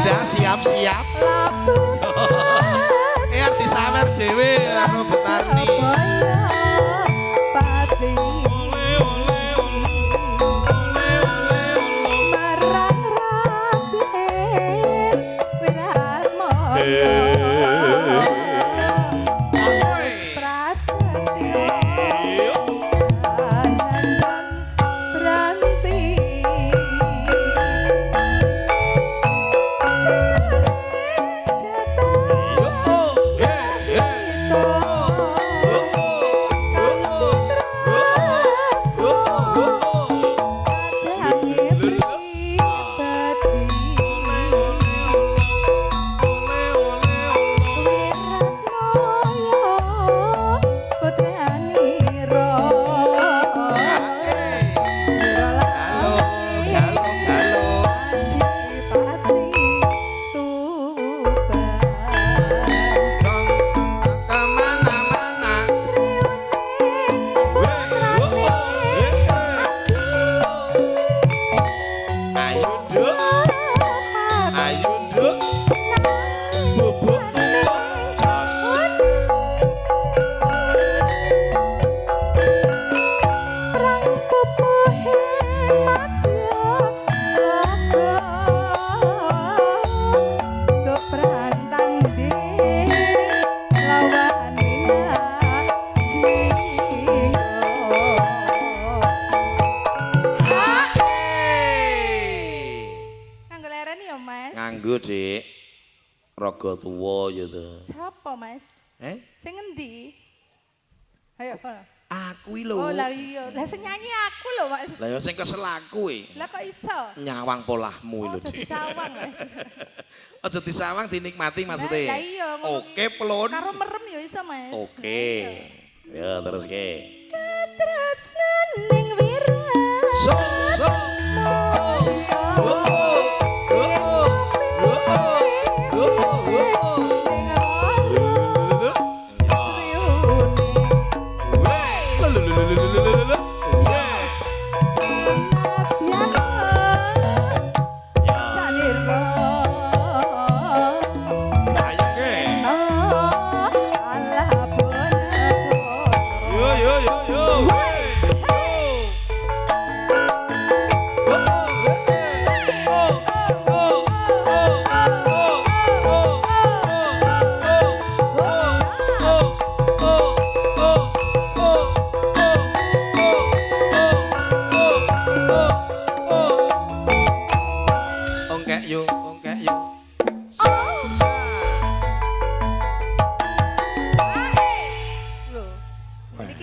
Dinda siap-siap. Arti sawer dhewe karo Betarni. Nganggo Dik. Raga tuwa ya to. Sapa, Mas? Sing endi? Ayo, aku iki lho. Oh, lah iya. Lah sing nyanyi aku lho, Mas. Lah ya sing kesel aku Lah kok iso? Nyawang polahmu lho, Dik. Aja disawang, Mas. Aja disawang dinikmati maksudnya. Lah iya. Oke, pelon. Karo merem ya iso, Mas. Oke. Ya, terus ke. Katresnan ning wirah. So.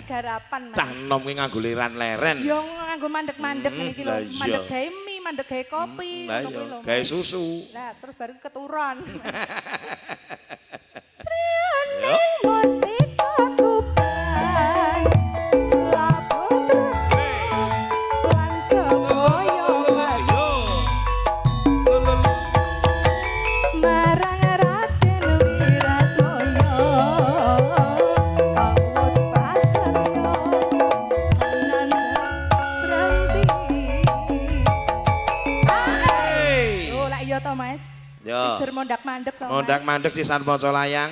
Garapan, Mas. Cah nom ki nganggo liran leren. Yo nganggo mandek-mandek iki lho. Mandek gawe mie, mandek gawe kopi, ngono lho. Gawe susu. Lah terus baru keturun. Sriane musik aku ban. Lapo terus lan semoyo ayo. Marang Raden Wiratmoyo. Mas. Yo. Pijer mondak-mandek to. Mondak-mandek sisan maca layang.